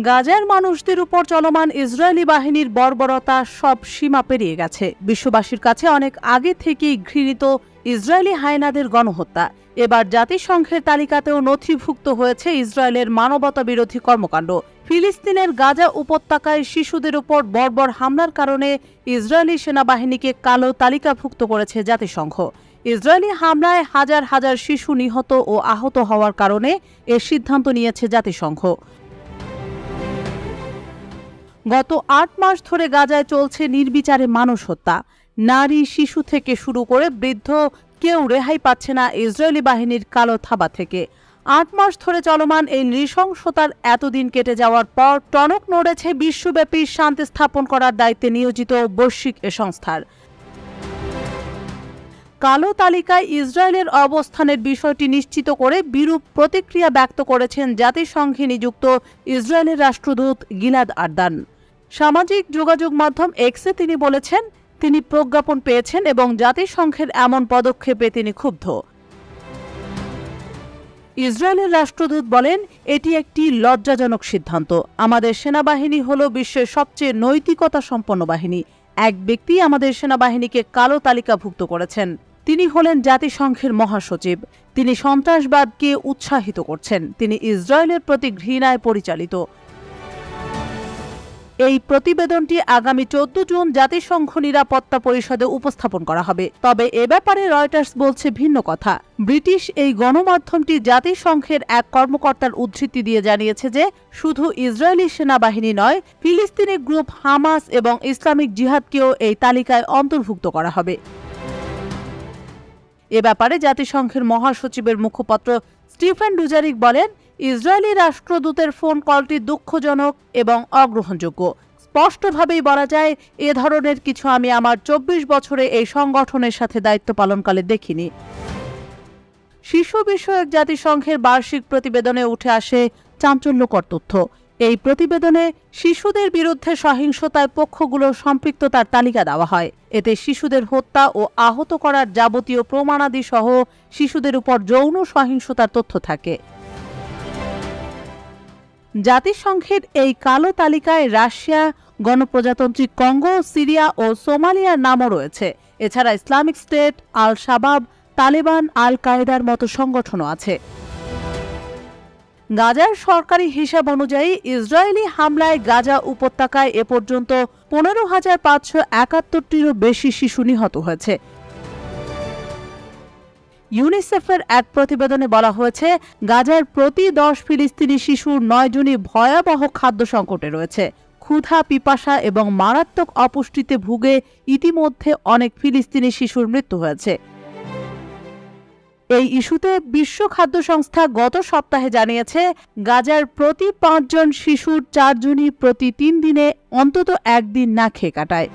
গাজার মানুষদের উপর চলমান ইসরায়েলি বাহিনীর বর্বরতা সব সীমা পেরিয়ে গেছে। বিশ্ববাসীর কাছে অনেক আগে থেকেই ঘৃণিত ইসরায়েলি হায়নাদের গণহত্যা এবার জাতিসংঘের তালিকাতেও নথিভুক্ত হয়েছে ইসরায়েলের মানবতা বিরোধী কর্মকাণ্ড। ফিলিস্তিনের গাজা উপত্যকায় শিশুদের উপর বর্বর হামলার কারণে ইসরায়েলি সেনাবাহিনীকে কালো তালিকাভুক্ত করেছে জাতিসংঘ। ইসরায়েলি হামলায় হাজার হাজার শিশু নিহত ও আহত হওয়ার কারণে এ সিদ্ধান্ত নিয়েছে জাতিসংঘ। গত ৮ মাস ধরে গাজায় চলছে নির্বিচারে মানুষ হত্যা। নারী, শিশু থেকে শুরু করে বৃদ্ধ কেউ রেহাই পাচ্ছে না ইসরায়েলি বাহিনীর কালো থাবা থেকে। ৮ মাস ধরে চলমান এই নৃশংসতার এতদিন কেটে যাওয়ার পর টনক নড়েছে বিশ্বব্যাপী শান্তি স্থাপন করার দায়িত্বে নিয়োজিত বৈশ্বিক এ সংস্থার। কালো তালিকায় ইসরায়েলের অবস্থানের বিষয়টি নিশ্চিত করে বিরূপ প্রতিক্রিয়া ব্যক্ত করেছেন জাতিসংঘে নিযুক্ত ইসরায়েলের রাষ্ট্রদূত গিলাদ আরদান। সামাজিক যোগাযোগ মাধ্যম এক্সে তিনি বলেছেন, তিনি প্রজ্ঞাপন পেয়েছেন এবং জাতিসংঘের এমন পদক্ষেপে তিনি ক্ষুব্ধ। ইসরায়েলের রাষ্ট্রদূত বলেন, এটি একটি লজ্জাজনক সিদ্ধান্ত। আমাদের সেনাবাহিনী হল বিশ্বের সবচেয়ে নৈতিকতা সম্পন্ন বাহিনী। এক ব্যক্তি আমাদের সেনাবাহিনীকে কালো তালিকাভুক্ত করেছেন। তিনি হলেন জাতিসংঘের মহাসচিব। তিনি সন্ত্রাসবাদকে উৎসাহিত করছেন। তিনি ইসরায়েলের প্রতি ঘৃণায় পরিচালিত। এই প্রতিবেদনটি আগামী 14 জুন জাতিসংঘ নিরাপত্তা পরিষদে উপস্থাপন করা হবে। তবে এ ব্যাপারে রয়টার্স বলছে ভিন্ন কথা। ব্রিটিশ এই গণমাধ্যমটি জাতিসংঘের এক কর্মকর্তার উদ্ধৃতি দিয়ে জানিয়েছে যে শুধু ইসরায়েলি সেনাবাহিনী নয়, ফিলিস্তিনি গ্রুপ হামাস এবং ইসলামিক জিহাদকেও এই তালিকায় অন্তর্ভুক্ত করা হবে। এ ব্যাপারে জাতিসংঘের মহাসচিবের মুখপাত্র স্টিফেন ডুজারিক বলেন, ইসরায়েলি রাষ্ট্রদূতের ফোন কলটি দুঃখজনক এবং অগ্রহণযোগ্য। স্পষ্টভাবেই বলা যায়, এ ধরনের কিছু আমি আমার 24 বছরে এই সংগঠনের সাথে দায়িত্ব পালনকালে দেখিনি। শিশু বিষয়ক জাতিসংঘের বার্ষিক প্রতিবেদনে উঠে আসে চাঞ্চল্যকর তথ্য। এই প্রতিবেদনে শিশুদের বিরুদ্ধে সহিংসতায় পক্ষগুলোর সম্পৃক্ততার তালিকা দেওয়া হয়। এতে শিশুদের হত্যা ও আহত করার যাবতীয় প্রমাণাদি সহ শিশুদের উপর যৌন সহিংসতার তথ্য থাকে। জাতিসংঘের এই কালো তালিকায় রাশিয়া, গণপ্রজাতন্ত্রী কঙ্গো, সিরিয়া ও সোমালিয়ার নামও রয়েছে। এছাড়া ইসলামিক স্টেট, আল শাবাব, তালেবান, আল কায়েদার মতো সংগঠনও আছে। গাজার সরকারি হিসাব অনুযায়ী ইসরায়েলি হামলায় গাজা উপত্যকায় এ পর্যন্ত 15,571টিরও বেশি শিশু নিহত হয়েছে। ইউনিসেফের এক প্রতিবেদনে বলা হয়েছে, গাজার প্রতি 10 ফিলিস্তিনি শিশুর 9 জনই ভয়াবহ খাদ্য সংকটে রয়েছে। ক্ষুধা, পিপাসা এবং মারাত্মক অপুষ্টিতে ভুগে ইতিমধ্যে অনেক ফিলিস্তিনি শিশুর মৃত্যু হয়েছে। এই ইস্যুতে বিশ্ব খাদ্য সংস্থা গত সপ্তাহে জানিয়েছে, গাজার প্রতি 5 জন শিশুর 4 জনই প্রতি 3 দিনে অন্তত 1 দিন না খেয়ে কাটায়।